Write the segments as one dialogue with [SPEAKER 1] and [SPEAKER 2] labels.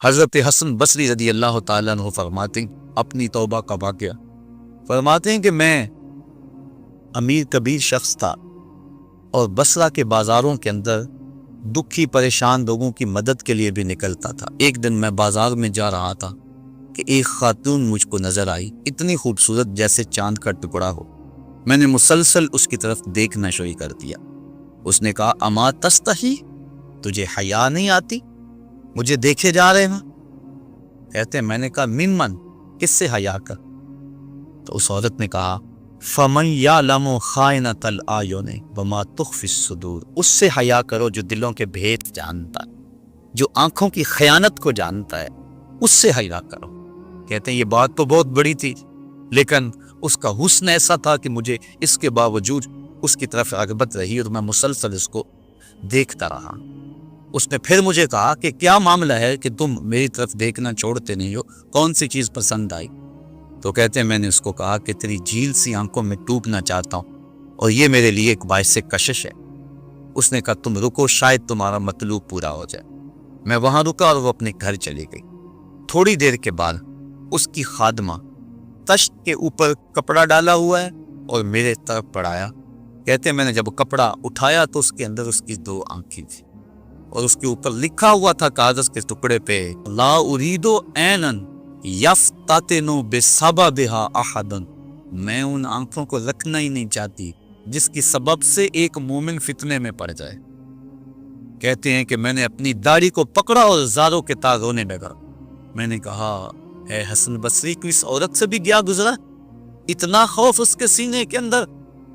[SPEAKER 1] حضرت حسن بصری رضی اللہ تعالیٰ عنہ فرماتے ہیں اپنی توبہ کا واقعہ، فرماتے ہیں کہ میں امیر کبیر شخص تھا اور بصرہ کے بازاروں کے اندر دکھی پریشان لوگوں کی مدد کے لیے بھی نکلتا تھا۔ ایک دن میں بازار میں جا رہا تھا کہ ایک خاتون مجھ کو نظر آئی، اتنی خوبصورت جیسے چاند کا ٹکڑا ہو۔ میں نے مسلسل اس کی طرف دیکھنا شروع کر دیا۔ اس نے کہا اما تستحی، تجھے حیا نہیں آتی؟ مجھے دیکھے جا رہے ہیں؟ کہتے ہیں میں نے کہا من کس سے حیا کر؟ تو اس عورت نے کہا فمن یعلم خائنۃ الاعین وما تخفی الصدور، اس سے حیا کرو جو دلوں کے بھید جانتا ہے، جو آنکھوں کی خیانت کو جانتا ہے، اس سے حیا کرو۔ کہتے ہیں یہ بات تو بہت بڑی تھی، لیکن اس کا حسن ایسا تھا کہ مجھے اس کے باوجود اس کی طرف رغبت رہی اور میں مسلسل اس کو دیکھتا رہا۔ اس نے پھر مجھے کہا کہ کیا معاملہ ہے کہ تم میری طرف دیکھنا چھوڑتے نہیں ہو، کون سی چیز پسند آئی؟ تو کہتے ہیں میں نے اس کو کہا کہ تیری جھیل سی آنکھوں میں ڈوبنا چاہتا ہوں اور یہ میرے لیے ایک باعث کشش ہے۔ اس نے کہا تم رکو، شاید تمہارا مطلوب پورا ہو جائے۔ میں وہاں رکا اور وہ اپنے گھر چلی گئی۔ تھوڑی دیر کے بعد اس کی خادمہ تشت کے اوپر کپڑا ڈالا ہوا ہے اور میرے طرف بڑھایا۔ کہتے ہیں میں نے جب کپڑا اٹھایا تو اس کے اندر اس کی 2 آنکھیں تھی اور اس کے اوپر لکھا ہوا تھا کاغذ کے ٹکڑے پہ لا اريد عینا یفتتن بسببها احدا، میں ان آنکھوں کو رکھنا ہی نہیں چاہتی جس کی سبب سے ایک مومن فتنے میں پڑ جائے۔ کہتے ہیں کہ میں نے اپنی داڑھی کو پکڑا اور زاروں کے تار رونے لگا۔ میں نے کہا اے حسن بصری کو اس عورت سے بھی گیا گزرا، اتنا خوف اس کے سینے کے اندر؟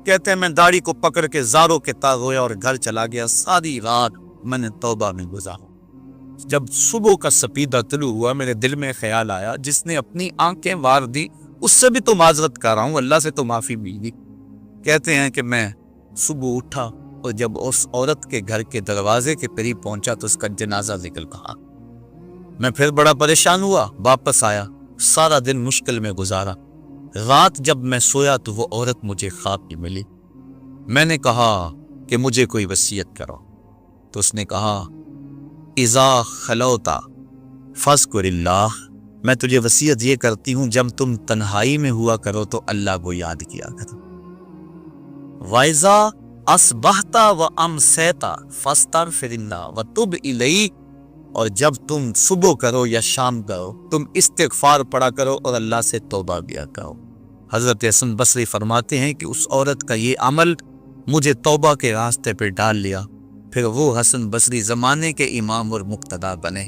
[SPEAKER 1] کہتے ہیں میں داڑھی کو پکڑ کے زاروں کے تار رویا اور گھر چلا گیا۔ ساری رات میں نے توبہ میں گزارا۔ جب صبح کا سپیدہ طلوع ہوا میرے دل میں خیال آیا جس نے اپنی آنکھیں وار دی اس سے بھی تو معذرت کر رہا ہوں، اللہ سے تو معافی ملی۔ کہتے ہیں کہ میں صبح اٹھا اور جب اس عورت کے گھر کے دروازے کے قریب پہنچا تو اس کا جنازہ نکل رہا۔ میں پھر بڑا پریشان ہوا، واپس آیا، سارا دن مشکل میں گزارا۔ رات جب میں سویا تو وہ عورت مجھے خواب میں ملی۔ میں نے کہا کہ مجھے کوئی وصیت کرو، تو اس نے کہا اذا خلوتا فاذکر اللہ، میں تجھے وصیت یہ کرتی ہوں جب تم تنہائی میں ہوا کرو تو اللہ کو یاد کیا کرو۔ وَإِذَا أَصْبَحْتَ وَأَمْسَيْتَ فَاسْتَغْفِرِ اللَّهَ وَتُبْ إِلَيْهِ، اور جب تم صبح کرو یا شام کرو تم استغفار پڑھا کرو اور اللہ سے توبہ کیا کرو۔ حضرت حسن بصری فرماتے ہیں کہ اس عورت کا یہ عمل مجھے توبہ کے راستے پہ ڈال لیا، پھر وہ حسن بصری زمانے کے امام اور مقتدا بنے۔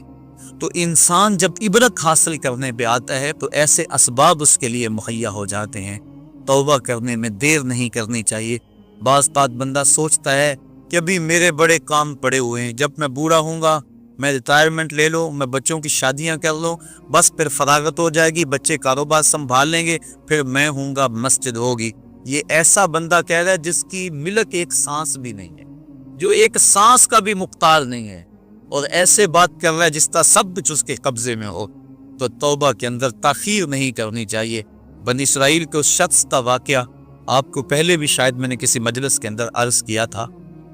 [SPEAKER 1] تو انسان جب عبرت حاصل کرنے پہ آتا ہے تو ایسے اسباب اس کے لیے مہیا ہو جاتے ہیں، توبہ کرنے میں دیر نہیں کرنی چاہیے۔ بعض بات بندہ سوچتا ہے کہ ابھی میرے بڑے کام پڑے ہوئے ہیں، جب میں بوڑھا ہوں گا میں ریٹائرمنٹ لے لوں، میں بچوں کی شادیاں کر لوں، بس پھر فراغت ہو جائے گی، بچے کاروبار سنبھال لیں گے، پھر میں ہوں گا، مسجد ہوگی۔ یہ ایسا بندہ کہہ رہا ہے جس کی ملک ایک سانس بھی نہیں ہے، جو ایک سانس کا بھی مختار نہیں ہے، اور ایسے بات کر رہا ہے جس طرح سب کچھ اس کے قبضے میں ہو۔ تو توبہ کے اندر تاخیر نہیں کرنی چاہیے۔ بنی اسرائیل کے اس شخص کا واقعہ آپ کو پہلے بھی شاید میں نے کسی مجلس کے اندر عرض کیا تھا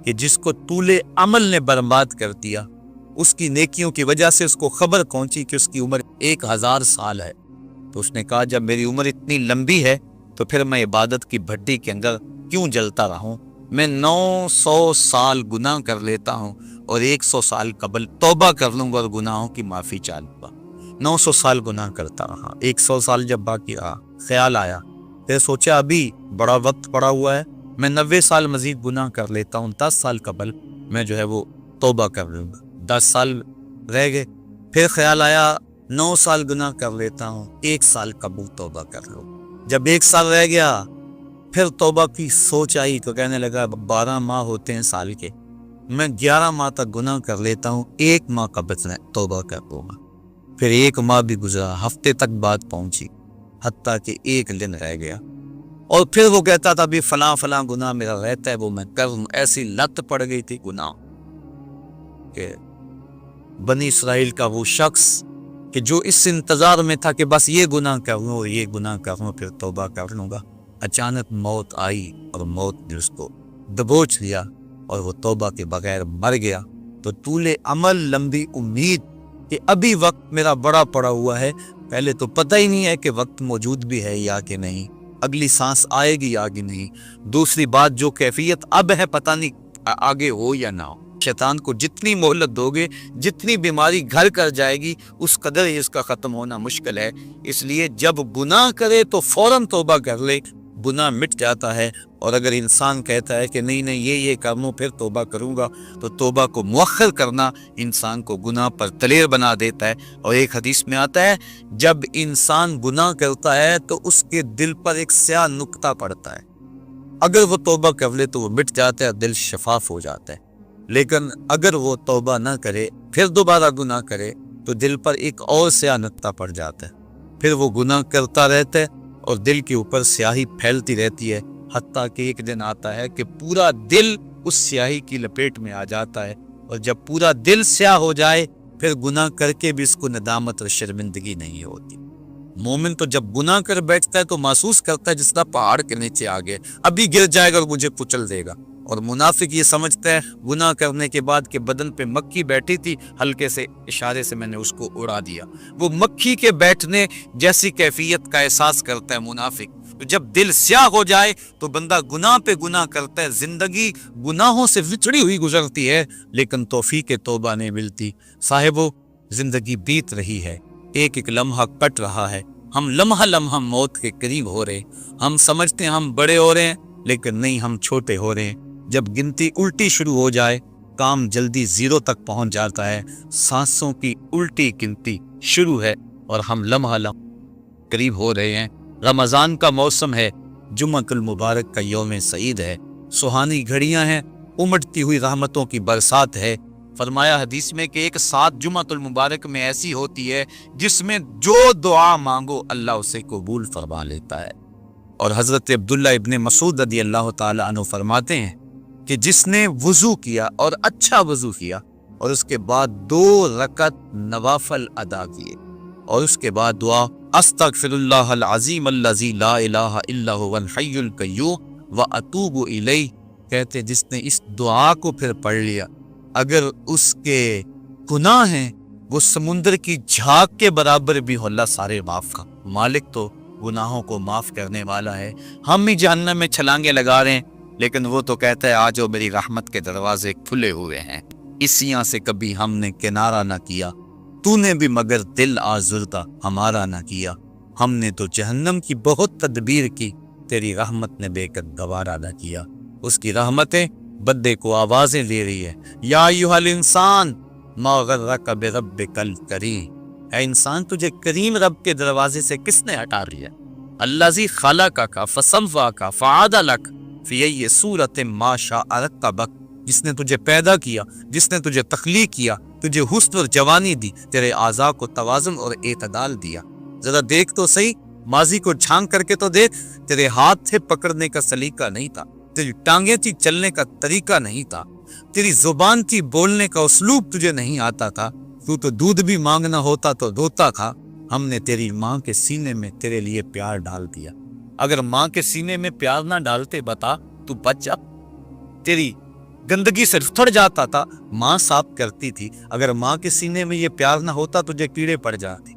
[SPEAKER 1] کہ جس کو طول عمل نے برباد کر دیا، اس کی نیکیوں کی وجہ سے اس کو خبر پہنچی کہ اس کی عمر 1000 سال ہے، تو اس نے کہا جب میری عمر اتنی لمبی ہے تو پھر میں عبادت کی بھٹی کے اندر کیوں جلتا رہوں؟ میں 900 سال گناہ کر لیتا ہوں اور 100 سال قبل توبہ کر لوں گا اور گناہوں کی معافی چاہوں گا۔ 900 سال گناہ کرتا رہا، 100 سال جب باقی رہا، خیال آیا، پھر سوچا ابھی بڑا وقت پڑا ہوا ہے، میں 90 سال مزید گناہ کر لیتا ہوں، 10 سال قبل میں جو ہے وہ توبہ کر لوں گا۔ 10 سال رہ گئے، پھر خیال آیا 9 سال گناہ کر لیتا ہوں، 1 سال قبل توبہ کر لوں۔ جب 1 سال رہ گیا پھر توبہ کی سوچ آئی تو کہنے لگا 12 ماہ ہوتے ہیں سال کے، میں 11 ماہ تک گناہ کر لیتا ہوں، 1 ماہ کا بچنا ہے، توبہ کر لوں گا۔ پھر 1 ماہ بھی گزرا، ہفتے تک بات پہنچی، حتیٰ کہ 1 دن رہ گیا، اور پھر وہ کہتا تھا بھی فلاں فلاں گناہ میرا رہتا ہے وہ میں کروں۔ ایسی لت پڑ گئی تھی گناہ کہ بنی اسرائیل کا وہ شخص کہ جو اس انتظار میں تھا کہ بس یہ گناہ کروں اور یہ گناہ کروں پھر توبہ کر لوں گا، اچانک موت آئی اور موت نے اس کو دبوچ لیا اور وہ توبہ کے بغیر مر گیا، تو طول عمل، لمبی امید کہ ابھی وقت میرا بڑا پڑا ہوا ہے، پہلے تو پتہ ہی نہیں ہے کہ وقت موجود بھی ہے یا کہ نہیں، اگلی سانس آئے گی یا کہ نہیں، دوسری بات جو کیفیت اب ہے پتہ نہیں آگے ہو یا نہ ہو۔ شیطان کو جتنی مہلت دو گے، جتنی بیماری گھر کر جائے گی، اس قدر ہی اس کا ختم ہونا مشکل ہے۔ اس لیے جب گناہ کرے تو فوراً توبہ کر لے، گناہ مٹ جاتا ہے۔ اور اگر انسان کہتا ہے کہ نہیں یہ کر لوں پھر توبہ کروں گا، تو توبہ کو مؤخر کرنا انسان کو گناہ پر دلیر بنا دیتا ہے۔ اور ایک حدیث میں آتا ہے جب انسان گناہ کرتا ہے تو اس کے دل پر ایک سیاہ نقطہ پڑتا ہے، اگر وہ توبہ کر لے تو وہ مٹ جاتا ہے، دل شفاف ہو جاتا ہے۔ لیکن اگر وہ توبہ نہ کرے، پھر دوبارہ گناہ کرے، تو دل پر ایک اور سیاہ نقطہ پڑ جاتا ہے، پھر وہ گناہ کرتا رہتا ہے اور دل کے اوپر سیاہی پھیلتی رہتی ہے، حتیٰ کہ ایک دن آتا ہے کہ پورا دل اس سیاہی کی لپیٹ میں آ جاتا ہے۔ اور جب پورا دل سیاہ ہو جائے پھر گناہ کر کے بھی اس کو ندامت اور شرمندگی نہیں ہوتی۔ مومن تو جب گناہ کر بیٹھتا ہے تو محسوس کرتا ہے جس طرح پہاڑ کے نیچے آ گئے، ابھی گر جائے گا اور مجھے کچل دے گا۔ اور منافق یہ سمجھتا ہے گناہ کرنے کے بعد کہ بدن پہ مکھی بیٹھی تھی، ہلکے سے اشارے سے میں نے اس کو اڑا دیا، وہ مکھی کے بیٹھنے جیسی کیفیت کا احساس کرتا ہے منافق۔ تو جب دل سیاہ ہو جائے تو بندہ گناہ پہ گناہ کرتا ہے، زندگی گناہوں سے وچھڑی ہوئی گزرتی ہے، لیکن توفیق توبہ نہیں ملتی۔ صاحبو، زندگی بیت رہی ہے، ایک ایک لمحہ کٹ رہا ہے، ہم لمحہ لمحہ موت کے قریب ہو رہے، ہم سمجھتے ہیں ہم بڑے ہو رہے ہیں لیکن نہیں، ہم چھوٹے ہو رہے ہیں۔ جب گنتی الٹی شروع ہو جائے، کام جلدی زیرو تک پہنچ جاتا ہے، سانسوں کی الٹی گنتی شروع ہے اور ہم لمحہ لمحہ قریب ہو رہے ہیں۔ رمضان کا موسم ہے، جمعۃ المبارک کا یوم سعید ہے، سہانی گھڑیاں ہیں، امٹتی ہوئی رحمتوں کی برسات ہے۔ فرمایا حدیث میں کہ ایک ساتھ جمعۃ المبارک میں ایسی ہوتی ہے جس میں جو دعا مانگو اللہ اسے قبول فرما لیتا ہے۔ اور حضرت عبداللہ ابن مسعود رضی اللہ تعالی عنہ فرماتے ہیں کہ جس نے وضو کیا اور اچھا وضو کیا اور اس کے بعد 2 رکعت نوافل ادا کیے اور اس کے بعد دعا استغفر اللہ العظیم الذی لا الہ الا هو الحی القیوم واتوب الیہ، کہتے جس نے اس دعا کو پھر پڑھ لیا، اگر اس کے گناہ ہیں وہ سمندر کی جھاگ کے برابر بھی ہو، اللہ سارے معاف کا مالک تو گناہوں کو معاف کرنے والا ہے۔ ہم ہی جہنم میں چھلانگے لگا رہے ہیں، لیکن وہ تو کہتا ہے آج میری رحمت کے دروازے کھلے ہوئے ہیں، اسیاں سے کبھی ہم نے کنارہ نہ کیا، تو نے بھی مگر دل آزردہ ہمارا نہ کیا، ہم نے تو جہنم کی بہت تدبیر کی، تیری رحمت نے بے قد گوارا نہ کیا۔ اس کی رحمتیں بندے کو آوازیں دے رہی ہے، یا ایھا الانسان ما غرک بربک الکریم، اے انسان تجھے کریم رب کے دروازے سے کس نے ہٹا لیا؟ الذی خلقک فسواک فعدلک فی ای صورت ما شاء رکبک، جس نے تجھے پیدا کیا، جس نے تجھے تخلیق کیا، تجھے حسن اور جوانی دی، تیرے اعضاء کو توازن اور اعتدال دیا۔ ذرا دیکھ تو صحیح، ماضی کو جھانک کر کے تو دیکھ، تیرے ہاتھ تھے پکڑنے کا سلیقہ نہیں تھا، تیری ٹانگیں تھی چلنے کا طریقہ نہیں تھا، تیری زبان تھی بولنے کا اسلوب تجھے نہیں آتا تھا، تو دودھ بھی مانگنا ہوتا تو روتا تھا۔ ہم نے تیری ماں کے سینے میں تیرے لیے پیار ڈال دیا، اگر ماں کے سینے میں پیار نہ ڈالتے بتا تو بچ جا، تیری گندگی سے ٹھڑ جاتا تھا، ماں صاف کرتی تھی، اگر ماں کے سینے میں یہ پیار نہ ہوتا تجھے کیڑے پڑ جاتے۔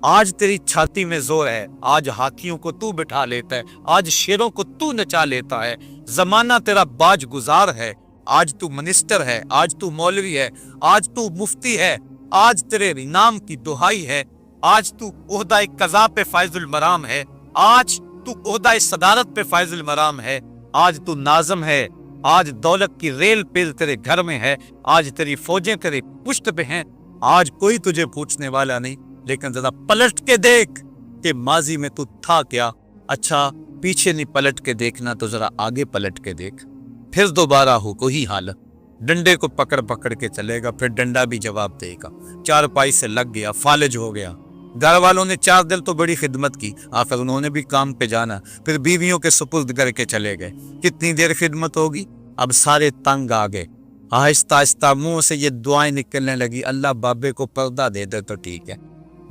[SPEAKER 1] آج تیری چھاتی میں زور ہے، آج ہاتھیوں کو تو بٹھا لیتا ہے، آج شیروں کو تو نچا لیتا ہے، زمانہ تیرا باج گزار ہے، آج تو منسٹر ہے، آج تو مولوی ہے، آج تو مفتی ہے، آج تیرے نام کی دہائی ہے، آج تو عہدہ قضا پہ فائز المرام ہے، آج تو عہدہ صدارت پہ فائز المرام ہے، آج تو ناظم ہے، آج دولت کی ریل پیل تیرے گھر میں ہے، آج تیری فوجیں تیرے پشت پہ ہیں، آج کوئی تجھے پوچھنے والا نہیں، لیکن ذرا پلٹ کے دیکھ کہ ماضی میں تو تھا کیا۔ اچھا پیچھے نہیں پلٹ کے دیکھنا تو ذرا آگے پلٹ کے دیکھ، پھر دوبارہ ہو کوئی حالت، ڈنڈے کو پکڑ پکڑ کے چلے گا، پھر ڈنڈا بھی جواب دے گا، چارپائی سے لگ گیا، فالج ہو گیا، گھر والوں نے 4 دن تو بڑی خدمت کی، آخر انہوں نے بھی کام پہ جانا، پھر بیویوں کے سپرد کر کے چلے گئے، کتنی دیر خدمت ہوگی؟ اب سارے تنگ آ گئے، آہستہ آہستہ منہ سے یہ دعائیں نکلنے لگی، اللہ بابے کو پردہ دے دے تو ٹھیک ہے،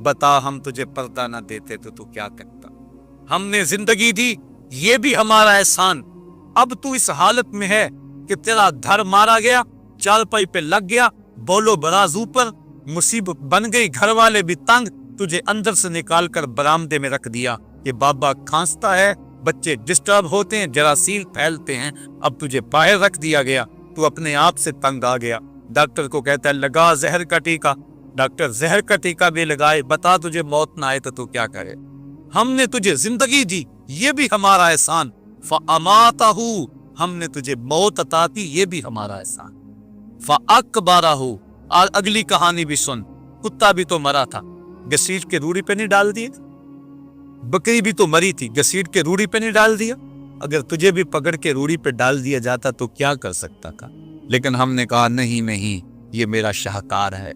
[SPEAKER 1] بتا ہم تجھے پردہ نہ دیتے تو کیا کرتا؟ ہم نے زندگی دی یہ بھی ہمارا احسان. اب تو اس حالت میں ہے کہ تیرا دھر مارا گیا, چارپائی پہ لگ گیا, بولو براز اوپر, مصیبت بن گئی, گھر والے بھی تنگ, تجھے اندر سے نکال کر برآمدے میں رکھ دیا کہ بابا کھانستا ہے, بچے ڈسٹرب ہوتے ہیں, جراثیم پھیلتے ہیں, اب تجھے باہر رکھ دیا گیا, تو اپنے آپ سے تنگ آ گیا. ڈاکٹر کو کہتا ہے لگا زہر کا ٹیکا. ڈاکٹر زہر کا ٹیکا بھی لگائے, بتا تجھے موت نہ آئے تو کیا کرے. ہم نے تجھے زندگی دی, یہ بھی ہمارا احسان. فَأَمَاتَهُ, ہم نے تجھے موت عطا کی, یہ بھی ہمارا احسان. فَأَقْبَرَهُ, اور اگلی کہانی بھی سن. کتا بھی تو مرا تھا, گھسیٹ کے روڑی پہ نہیں ڈال دیے. بکری بھی تو مری تھی, گھسیٹ کے روڑی پہ نہیں ڈال دیا. اگر تجھے بھی پکڑ کے روڑی پہ ڈال دیا جاتا تو کیا کر سکتا تھا. لیکن ہم نے کہا نہیں نہیں, یہ میرا شاہکار ہے,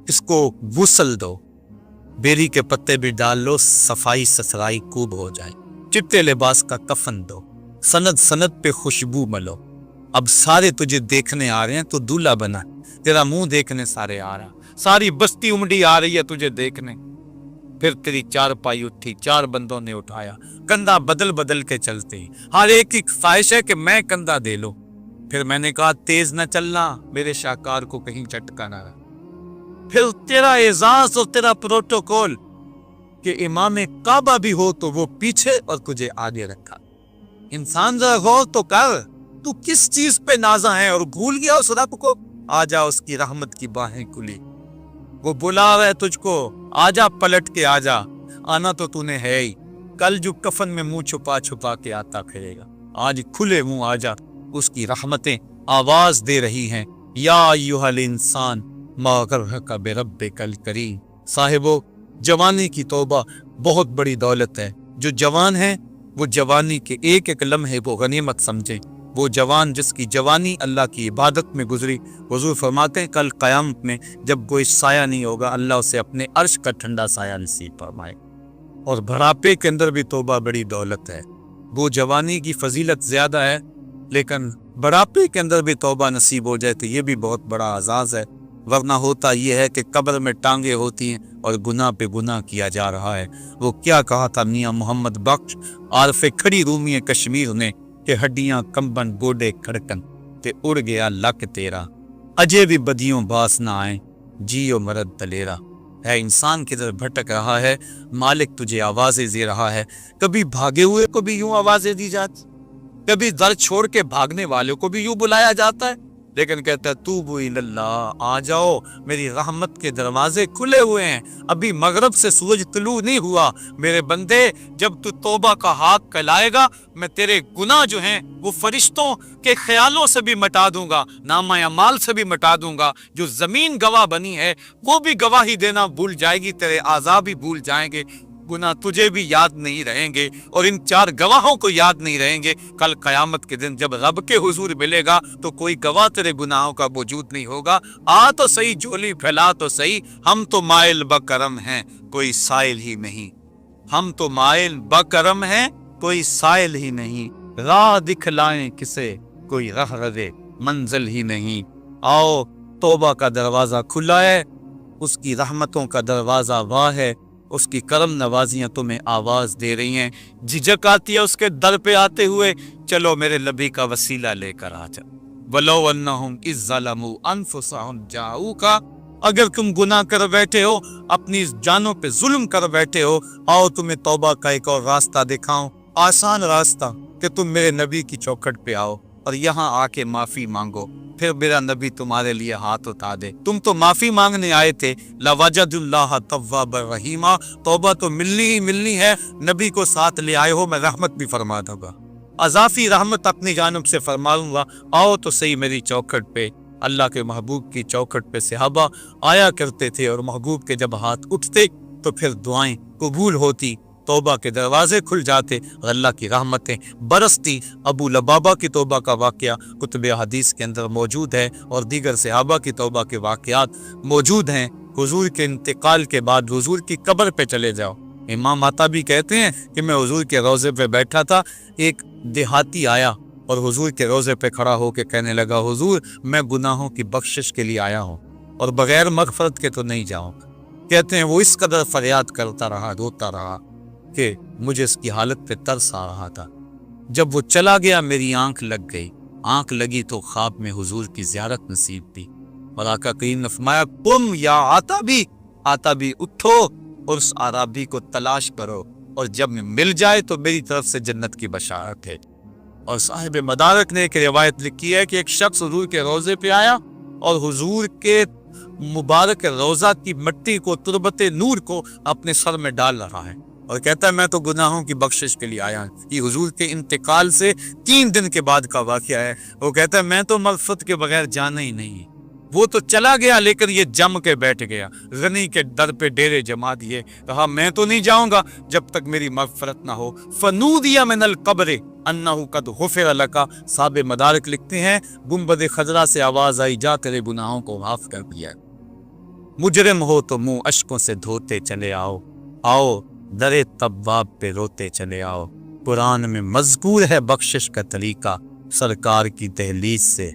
[SPEAKER 1] اس کو غسل دو, بیری کے پتے بھی ڈال لو, صفائی ستھرائی خوب ہو جائے, چٹے لباس کا کفن دو, سند سند پہ خوشبو ملو. اب سارے تجھے دیکھنے آ رہے ہیں تو دولہا بنا, تیرا منہ دیکھنے سارے آ رہا, ساری بستی امڈی آ رہی ہے تجھے دیکھنے. پھر تیری چارپائی اٹھی, 4 بندوں نے اٹھایا, کندھا بدل بدل کے چلتے, ہر ایک کی خواہش ہے کہ میں کندھا دے لو. پھر میں نے کہا تیز نہ چلنا, میرے شاہکار کو کہیں چٹکا نہ رہا. پھر تیرا اعزاز اور تیرا پروٹوکول کہ امام کعبہ بھی ہو تو وہ پیچھے اور تجھے آگے رکھا. انسان ذرا غور تو کر, تو کس چیز پہ نازا ہے اور بھول گیا اس رب کو. آجا, اس کی رحمت کی باہیں کھلی, وہ بلا رہا ہے تجھ کو, آجا پلٹ کے آجا. آنا تو تو نے ہے ہی, کل جو کفن میں منہ چھپا چھپا کے آتا پھرے گا, آج کھلے منہ آجا. اس کی رحمتیں آواز دے رہی ہیں, یا ایھا الانسان ما غرک بربک الکریم. صاحبو, جوانی کی توبہ بہت بڑی دولت ہے. جو جوان ہیں وہ جوانی کے ایک ایک لمحے وہ غنیمت سمجھیں. وہ جوان جس کی جوانی اللہ کی عبادت میں گزری, حضور فرماتے ہیں کل قیامت میں جب کوئی سایہ نہیں ہوگا, اللہ اسے اپنے عرش کا ٹھنڈا سایہ نصیب فرمائے. اور بڑھاپے کے اندر بھی توبہ بڑی دولت ہے. وہ جوانی کی فضیلت زیادہ ہے, لیکن بڑھاپے کے اندر بھی توبہ نصیب ہو جائے تو یہ بھی بہت بڑا اعزاز ہے. ورنہ ہوتا یہ ہے کہ قبر میں ٹانگیں ہوتی ہیں اور گناہ پہ گناہ کیا جا رہا ہے. وہ کیا کہا تھا میاں محمد بخش عارف کھڑی رومی کشمیر نے کہ ہڈیاں کمبن گوڈے کھڑکن تے اڑ گیا لک تیرا, اجے بھی بدیوں باس نہ آئیں, جیو مرد دلیرا. ہے انسان کدھر بھٹک رہا ہے, مالک تجھے آوازیں دے رہا ہے. کبھی بھاگے ہوئے کو بھی یوں آوازیں دی جاتی, کبھی در چھوڑ کے بھاگنے والوں کو بھی یوں بلایا جاتا ہے, لیکن کہتا ہے توبو اللہ, آ جاؤ, میری رحمت کے دروازے کھلے ہوئے ہیں, ابھی مغرب سے سورج طلوع نہیں ہوا. میرے بندے, جب تو توبہ کا ہاتھ پھیلائے گا, میں تیرے گناہ جو ہیں وہ فرشتوں کے خیالوں سے بھی مٹا دوں گا, نامہ اعمال سے بھی مٹا دوں گا. جو زمین گواہ بنی ہے وہ بھی گواہی دینا بھول جائے گی, تیرے اعضاء بھی بھول جائیں گے, گناہ تجھے بھی یاد نہیں رہیں گے, اور ان 4 گواہوں کو یاد نہیں رہیں گے. کل قیامت کے دن جب رب کے حضور ملے گا تو کوئی گواہ تیرے گناہوں کا موجود نہیں ہوگا. آ تو صحیح, جھولی پھیلا تو صحیح, ہم تو مائل بکرم ہیں, کوئی سائل ہی نہیں. ہم تو مائل بکرم ہیں, کوئی سائل ہی نہیں. راہ دکھلائیں کسے, کوئی رہرے منزل ہی نہیں. آؤ, توبہ کا دروازہ کھلا ہے, اس کی رحمتوں کا دروازہ واہ ہے, اس کی کرم نوازیاں تمہیں آواز دے رہی ہیں. جھجک آتی ہے اس کے در پہ آتے ہوئے, چلو میرے نبی کا وسیلہ لے کر آ جا. وَلَوْ أَنَّهُمْ إِذْ ظَلَمُوا أَنفُسَهُمْ جَاءُوكَ, اگر تم گناہ کر بیٹھے ہو, اپنی جانوں پہ ظلم کر بیٹھے ہو, آؤ تمہیں توبہ کا ایک اور راستہ دکھاؤں, آسان راستہ, کہ تم میرے نبی کی چوکھٹ پہ آؤ اور یہاں آ کے معافی مانگو. پھر میرا نبی تمہارے لیے ہاتھ اٹھا دے. تم تو معافی مانگنے آئے تھے, لَوَجَدُ اللَّهَ تَوَّابًا رَحِيمًا, توبہ تو ملنی ہی ملنی ہے. نبی کو ساتھ لے آئے ہو, میں رحمت بھی فرما دوں گا, اضافی رحمت اپنی جانب سے فرماؤں گا. آؤ تو صحیح میری چوکھٹ پہ. اللہ کے محبوب کی چوکھٹ پہ صحابہ آیا کرتے تھے, اور محبوب کے جب ہاتھ اٹھتے تو پھر دعائیں قبول ہوتی, توبہ کے دروازے کھل جاتے اور اللہ کی رحمتیں برستی. ابو لبابہ کی توبہ کا واقعہ کتب حدیث کے اندر موجود ہے, اور دیگر صحابہ کی توبہ کے واقعات موجود ہیں. حضور کے انتقال کے بعد حضور کی قبر پہ چلے جاؤ. امام عطا بھی کہتے ہیں کہ میں حضور کے روضے پہ بیٹھا تھا, ایک دیہاتی آیا اور حضور کے روضے پہ کھڑا ہو کے کہنے لگا, حضور میں گناہوں کی بخشش کے لیے آیا ہوں اور بغیر مغفرت کے تو نہیں جاؤں گا. کہتے ہیں وہ اس قدر فریاد کرتا رہا, روتا رہا کہ مجھے اس کی حالت پہ ترس آ رہا تھا. جب وہ چلا گیا میری آنکھ لگ گئی، آنکھ لگی تو خواب میں حضور کی زیارت نصیب تھی، اور آقا کریم نے فرمایا قم یا آتابی اٹھو اور اس عرابی کو تلاش کرو، اور جب مل جائے تو میری طرف سے جنت کی بشارت ہے۔ اور صاحب مدارک نے ایک روایت لکھی ہے کہ ایک شخص حضور کے روضے پہ آیا اور حضور کے مبارک روضہ کی مٹی کو، تربت نور کو اپنے سر میں ڈال رہا ہے اور کہتا ہے میں تو گناہوں کی بخشش کے لیے آیا ہوں۔ یہ حضور کے انتقال سے 3 دن کے بعد کا واقعہ ہے۔ وہ کہتا ہے میں تو مغفرت کے بغیر جانا ہی نہیں۔ وہ تو چلا گیا لیکن یہ جم کے بیٹھ گیا، غنی کے در پہ ڈیرے جما دیے، کہا میں تو نہیں جاؤں گا جب تک میری مغفرت نہ ہو۔ فنودی من القبر انہ قد غفر لک، صاحب مدارک لکھتے ہیں گنبد خضرا سے آواز آئی جا تیرے گناہوں کو معاف کر دیا۔ مجرم ہو تو منہ اشکوں سے دھوتے چلے آؤ، آؤ در طباب پہ روتے چلے آؤ۔ قرآن میں مذکور ہے بخشش کا طریقہ، سرکار کی دہلیز سے